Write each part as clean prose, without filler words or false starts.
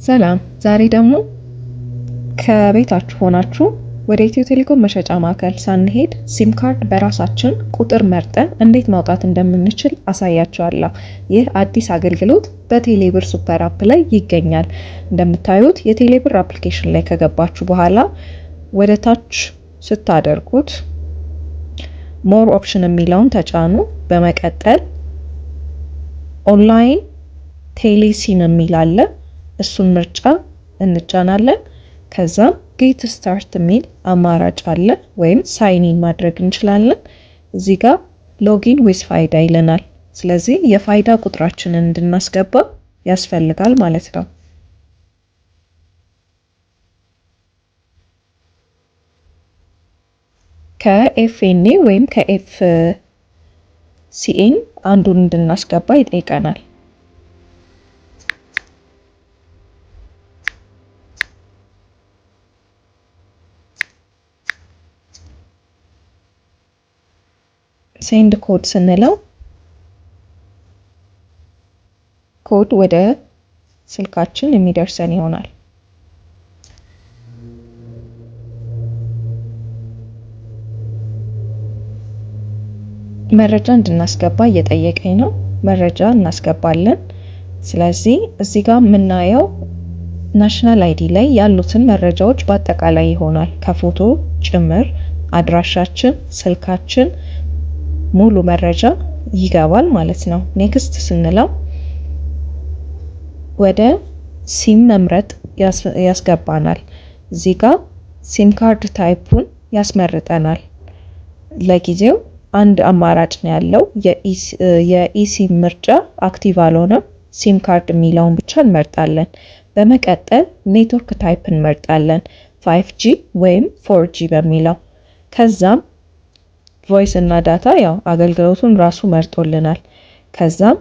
ሰላም፣ ዛሬ ደግሞ ከቤታችሁ ሆናችሁ ወደ ኢትዮ ቴሌኮም መሸጫ ማዕከል ሳንሄድ ሲም ካርድ በራሳችን ቁጥር መርጠን እንዴት ማውጣት እንደምንችል አሳያችኋለሁ። ይህ አዲስ አገልግሎት በቴሌብር ሱፐር አፕ ላይ ይገኛል። እንደምታዩት የቴሌብር አፕሊኬሽን ላይ ከገባችሁ በኋላ ወደ ታች ስታደርጉት ሞር ኦፕሽን የሚለውን ተጫኑ። በመቀጠል ኦንላይን ቴሌሲም የሚል አለ። እሱን ምርጫ እንጫናለን። ከዛም ጌት ስታርት የሚል አማራጭ አለ፣ ወይም ሳይን ኢን ማድረግ እንችላለን። እዚህ ጋር ሎጊን ዊዝ ፋይዳ ይለናል። ስለዚህ የፋይዳ ቁጥራችንን እንድናስገባ ያስፈልጋል ማለት ነው። ከኤፍኤንኤ ወይም ከኤፍሲኤን አንዱን እንድናስገባ ይጠይቀናል። ሴንድ ኮድ ስንለው ኮድ ወደ ስልካችን የሚደርሰን ይሆናል። መረጃ እንድናስገባ እየጠየቀኝ ነው። መረጃ እናስገባለን። ስለዚህ እዚህ ጋር የምናየው ናሽናል አይዲ ላይ ያሉትን መረጃዎች በአጠቃላይ ይሆናል፣ ከፎቶ ጭምር አድራሻችን፣ ስልካችን ሙሉ መረጃ ይገባል ማለት ነው። ኔክስት ስንለው ወደ ሲም መምረጥ ያስገባናል። እዚህ ጋር ሲም ካርድ ታይፑን ያስመርጠናል። ለጊዜው አንድ አማራጭ ነው ያለው። የኢሲም ምርጫ አክቲቭ አልሆነም። ሲም ካርድ የሚለውን ብቻ እንመርጣለን። በመቀጠል ኔትወርክ ታይፕ እንመርጣለን፣ 5G ወይም 4G በሚለው። ከዛም ቮይስ እና ዳታ ያው አገልግሎቱን ራሱ መርጦልናል። ከዛም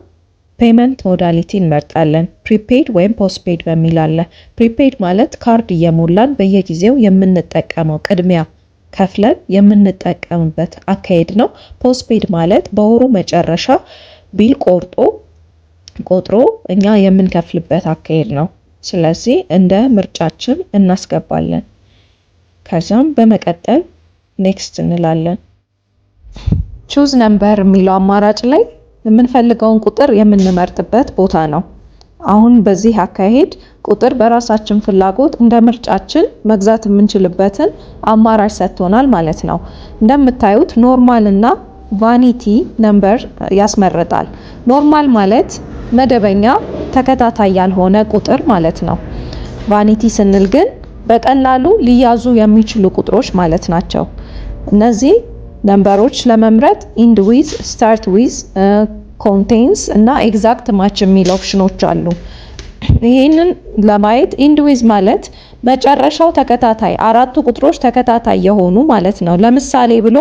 ፔመንት ሞዳሊቲ እንመርጣለን፣ ፕሪፔድ ወይም ፖስትፔድ በሚል አለ። ፕሪፔድ ማለት ካርድ እየሞላን በየጊዜው የምንጠቀመው ቅድሚያ ከፍለን የምንጠቀምበት አካሄድ ነው። ፖስትፔድ ማለት በወሩ መጨረሻ ቢል ቆጥሮ እኛ የምንከፍልበት አካሄድ ነው። ስለዚህ እንደ ምርጫችን እናስገባለን። ከዛም በመቀጠል ኔክስት እንላለን። ቹዝ ነምበር የሚለው አማራጭ ላይ የምንፈልገውን ቁጥር የምንመርጥበት ቦታ ነው። አሁን በዚህ አካሄድ ቁጥር በራሳችን ፍላጎት እንደ ምርጫችን መግዛት የምንችልበትን አማራጭ ሰጥቶናል ማለት ነው። እንደምታዩት ኖርማል እና ቫኒቲ ነምበር ያስመርጣል። ኖርማል ማለት መደበኛ ተከታታይ ያልሆነ ቁጥር ማለት ነው። ቫኒቲ ስንል ግን በቀላሉ ሊያዙ የሚችሉ ቁጥሮች ማለት ናቸው። እነዚህ ነምበሮች ለመምረጥ ኢንድ ዊዝ፣ ስታርት ዊዝ፣ ኮንቴንስ እና ኤግዛክት ማች የሚል ኦፕሽኖች አሉ። ይህንን ለማየት ኢንድ ዊዝ ማለት መጨረሻው ተከታታይ አራቱ ቁጥሮች ተከታታይ የሆኑ ማለት ነው። ለምሳሌ ብሎ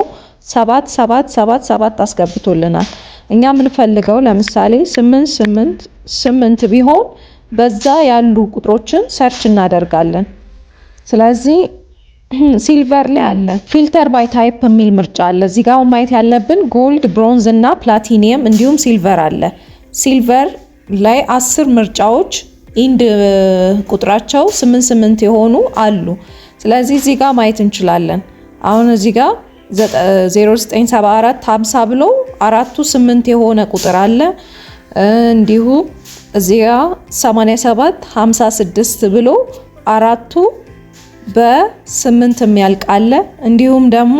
7 አስገብቶልናል። እኛ የምንፈልገው ለምሳሌ 8 ቢሆን በዛ ያሉ ቁጥሮችን ሰርች እናደርጋለን። ስለዚህ ሲልቨር ላይ አለ ፊልተር ባይ ታይፕ የሚል ምርጫ አለ። እዚህ ጋር ማየት ያለብን ጎልድ፣ ብሮንዝ እና ፕላቲኒየም እንዲሁም ሲልቨር አለ። ሲልቨር ላይ 10 ምርጫዎች ኢንድ ቁጥራቸው 8 የሆኑ አሉ። ስለዚህ እዚህ ጋር ማየት እንችላለን። አሁን እዚህ ጋር 0974 50 ብሎ አራቱ 8 የሆነ ቁጥር አለ። እንዲሁ እዚህ ጋር 87 56 ብሎ አራቱ በ8 የሚያልቅ አለ። እንዲሁም ደግሞ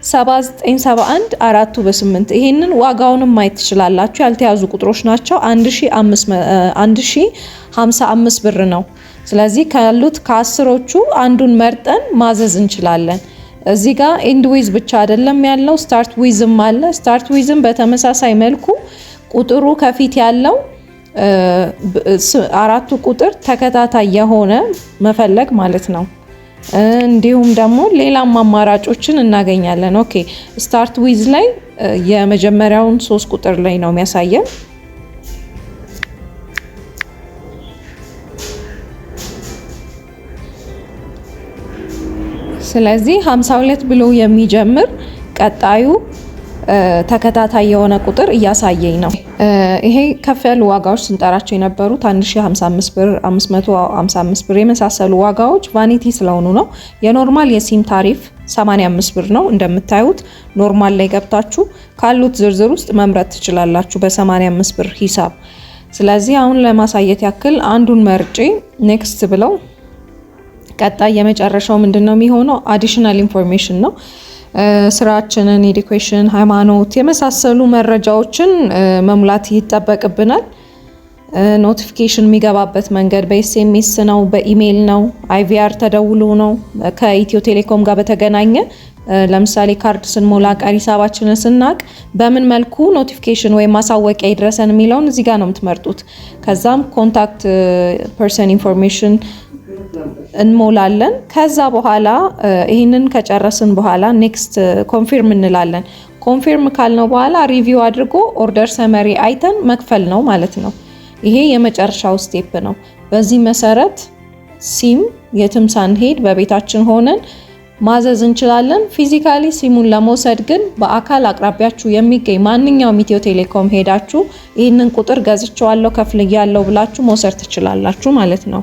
7971 አራቱ በ8። ይሄንን ዋጋውንም ማየት ትችላላችሁ። ያልተያዙ ቁጥሮች ናቸው። 1055 ብር ነው። ስለዚህ ካሉት ከአስሮቹ አንዱን መርጠን ማዘዝ እንችላለን። እዚህ ጋር ኤንድ ዊዝ ብቻ አይደለም ያለው፣ ስታርት ዊዝም አለ። ስታርት ዊዝም በተመሳሳይ መልኩ ቁጥሩ ከፊት ያለው አራቱ ቁጥር ተከታታይ የሆነ መፈለግ ማለት ነው። እንዲሁም ደግሞ ሌላም አማራጮችን እናገኛለን። ኦኬ ስታርት ዊዝ ላይ የመጀመሪያውን 3 ቁጥር ላይ ነው የሚያሳየን። ስለዚህ 52 ብሎ የሚጀምር ቀጣዩ ተከታታይ የሆነ ቁጥር እያሳየኝ ነው። ይሄ ከፍ ያሉ ዋጋዎች ስንጠራቸው የነበሩት 1055 ብር፣ 555 ብር የመሳሰሉ ዋጋዎች ቫኒቲ ስለሆኑ ነው። የኖርማል የሲም ታሪፍ 85 ብር ነው። እንደምታዩት ኖርማል ላይ ገብታችሁ ካሉት ዝርዝር ውስጥ መምረጥ ትችላላችሁ በ85 ብር ሂሳብ። ስለዚህ አሁን ለማሳየት ያክል አንዱን መርጬ ኔክስት ብለው ቀጣይ የመጨረሻው ምንድነው የሚሆነው? አዲሽናል ኢንፎርሜሽን ነው። ስራችንን፣ ኤዱኬሽን፣ ሃይማኖት የመሳሰሉ መረጃዎችን መሙላት ይጠበቅብናል። ኖቲፊኬሽን የሚገባበት መንገድ በኤስኤምኤስ ነው፣ በኢሜይል ነው፣ አይቪአር ተደውሎ ነው። ከኢትዮ ቴሌኮም ጋር በተገናኘ ለምሳሌ ካርድ ስንሞላ ቀሪ ሂሳባችንን ስናቅ በምን መልኩ ኖቲፊኬሽን ወይም ማሳወቂያ ይድረሰን የሚለውን እዚህ ጋር ነው የምትመርጡት። ከዛም ኮንታክት ፐርሰን ኢንፎርሜሽን እንሞላለን። ከዛ በኋላ ይህንን ከጨረስን በኋላ ኔክስት ኮንፊርም እንላለን። ኮንፊርም ካልነው በኋላ ሪቪው አድርጎ ኦርደር ሰመሪ አይተን መክፈል ነው ማለት ነው። ይሄ የመጨረሻው ስቴፕ ነው። በዚህ መሰረት ሲም የትም ሳንሄድ በቤታችን ሆነን ማዘዝ እንችላለን። ፊዚካሊ ሲሙን ለመውሰድ ግን በአካል አቅራቢያችሁ የሚገኝ ማንኛውም ኢትዮ ቴሌኮም ሄዳችሁ ይህንን ቁጥር ገዝቼዋለሁ ከፍልያለሁ ብላችሁ መውሰድ ትችላላችሁ ማለት ነው።